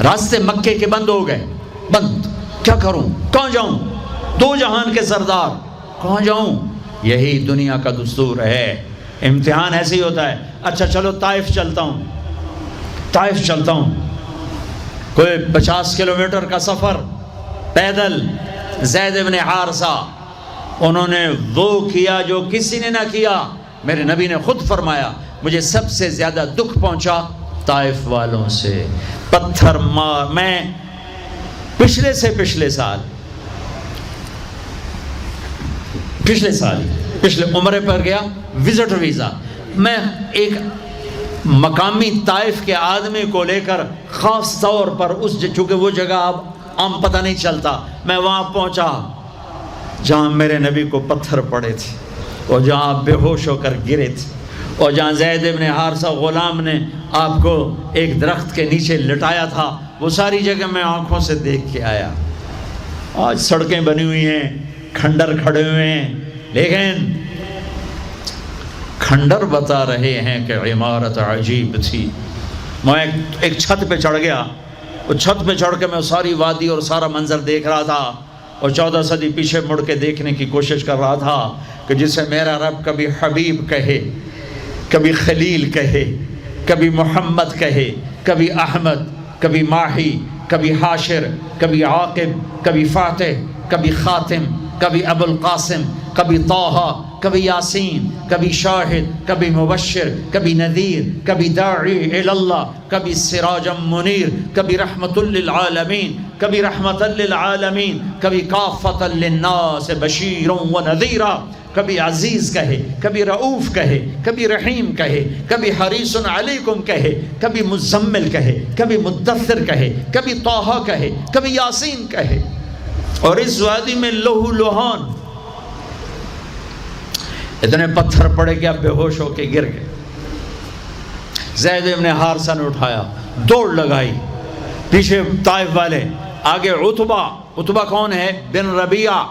راستے مکے کے بند ہو گئے، بند، کیا کروں، کہاں جاؤں، دو جہان کے سردار، کہاں جاؤں؟ یہی دنیا کا دستور ہے، امتحان ایسے ہی ہوتا ہے۔ اچھا چلو طائف چلتا ہوں، طائف چلتا ہوں، کوئی 50 کلومیٹر کا سفر پیدل۔ زید بن حارثہ، انہوں نے وہ کیا جو کسی نے نہ کیا۔ میرے نبی نے خود فرمایا مجھے سب سے زیادہ دکھ پہنچا طائف والوں سے، پتھر مار۔ میں پچھلے سال عمرے پر گیا، وزٹ ویزا، میں ایک مقامی طائف کے آدمی کو لے کر خاص طور پر چونکہ وہ جگہ اب عام پتہ نہیں چلتا، میں وہاں پہنچا جہاں میرے نبی کو پتھر پڑے تھے اور جہاں آپ بے ہوش ہو کر گرے تھے، اور جہاں زید بن حارثہ غلام نے آپ کو ایک درخت کے نیچے لٹایا تھا، وہ ساری جگہ میں آنکھوں سے دیکھ کے آیا۔ آج سڑکیں بنی ہوئی ہیں، کھنڈر کھڑے ہوئے ہیں، لیکن کھنڈر بتا رہے ہیں کہ عمارت عجیب تھی۔ میں ایک چھت پہ چڑھ گیا، وہ چھت پہ چڑھ کے میں ساری وادی اور سارا منظر دیکھ رہا تھا، اور 14 صدی پیچھے مڑ کے دیکھنے کی کوشش کر رہا تھا کہ جسے میرا رب کبھی حبیب کہے، کبھی خلیل کہے، کبھی محمد کہے، کبھی احمد، کبھی ماہی، کبھی حاشر، کبھی عاقب، کبھی فاتح، کبھی خاتم، کبھی ابو القاسم، کبھی طٰہٰ، کبھی یاسین، کبھی شاہد، کبھی مبشر، کبھی نذیر، کبھی داعی الی اللہ، کبھی سراجا منیر، کبھی رحمت للعالمین، کبھی رحمت للعالمین، کبھی کافۃ للناس بشیرا و نذیرا، کبھی عزیز کہے، کبھی رؤوف کہے، کبھی رحیم کہے، کبھی حریص علیکم کہے، کبھی مزمل کہے، کبھی مدثر کہے، کبھی طٰہٰ کہے، کبھی یاسین کہے۔ اور اس وادی میں لہو لہان اتنے پتھر پڑے کہ اب بے ہوش ہو کے گر گئے۔ زید بن حارثہ نے اٹھایا، دوڑ لگائی، پیچھے طائف والے، آگے عتبہ کون ہے؟ بن ربیعہ۔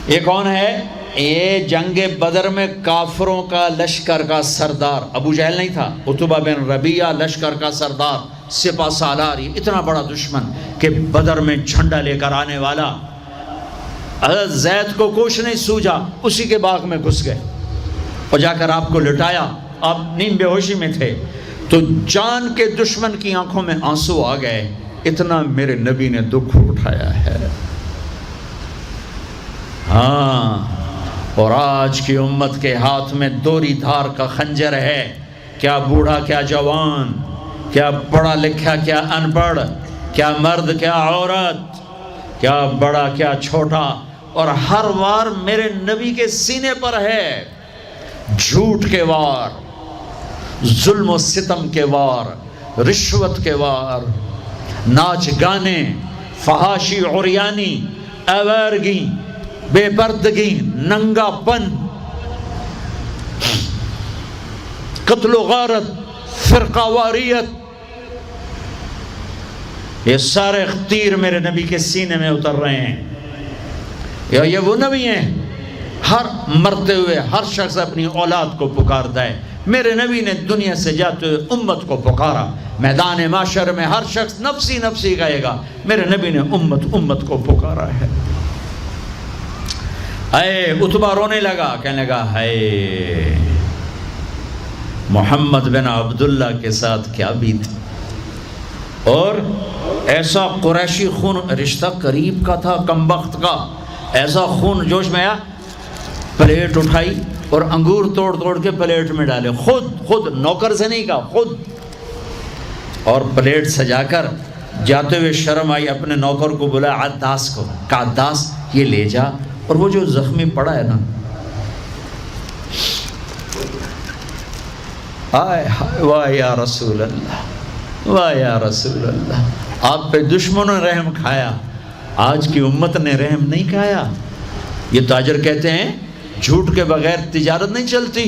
یہ کون ہے؟ یہ جنگ بدر میں کافروں کا لشکر کا سردار، ابو جہل نہیں تھا، عتبہ بن ربیعہ لشکر کا سردار، سپہ سالار، اتنا بڑا دشمن کہ بدر میں جھنڈا لے کر آنے والا۔ حضرت زید کو کچھ نہیں سوجا، اسی کے باغ میں گھس گئے اور جا کر آپ کو لٹایا۔ آپ نیم بے ہوشی میں تھے تو جان کے دشمن کی آنکھوں میں آنسو آ گئے، اتنا میرے نبی نے دکھ اٹھایا ہے۔ ہاں، اور آج کی امت کے ہاتھ میں دوری دھار کا خنجر ہے، کیا بوڑھا کیا جوان، کیا پڑھا لکھا کیا ان پڑھ، کیا مرد کیا عورت، کیا بڑا کیا چھوٹا، اور ہر وار میرے نبی کے سینے پر ہے جھوٹ کے وار، ظلم و ستم کے وار، رشوت کے وار، ناچ گانے، فحاشی عریانی، آوارگی، بے پردگی، ننگا پن، قتل و غارت، فرقہ واریت، یہ سارے تیر میرے نبی کے سینے میں اتر رہے ہیں۔ یہ وہ نبی ہیں، ہر مرتے ہوئے ہر شخص اپنی اولاد کو پکارتا ہے۔ میرے نبی نے دنیا سے جاتے ہوئے امت کو پکارا، میدان معاشر میں ہر شخص نفسی نفسی کہے گا، میرے نبی نے امت کو پکارا ہے۔ اے عتبہ رونے لگا، کہنے لگا ہے محمد بن عبداللہ کے ساتھ کیا بیت، اور ایسا قریشی خون، رشتہ قریب کا تھا کمبخت کا، ایسا خون جوش میں آیا، پلیٹ اٹھائی اور انگور توڑ توڑ کے پلیٹ میں ڈالے، خود نوکر سے نہیں کہا، خود، اور پلیٹ سجا کر جاتے ہوئے شرم آئی، اپنے نوکر کو بولا عداس کو، کہا عداس یہ لے جا، اور وہ جو زخمی پڑا ہے نا، آئے واہ یا رسول اللہ، واہ یا رسول اللہ، آپ پہ دشمنوں نے رحم کھایا، آج کی امت نے رحم نہیں کھایا۔ یہ تاجر کہتے ہیں جھوٹ کے بغیر تجارت نہیں چلتی،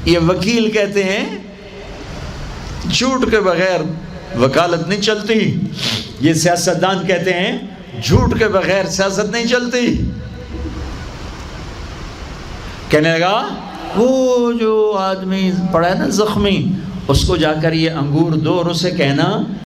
یہ وکیل کہتے ہیں جھوٹ کے بغیر وکالت نہیں چلتی، یہ سیاستدان کہتے ہیں جھوٹ کے بغیر سیاست نہیں چلتی۔ کہنے لگا وہ جو آدمی پڑا ہے نا زخمی، اس کو جا کر یہ انگور دو اور اسے کہنا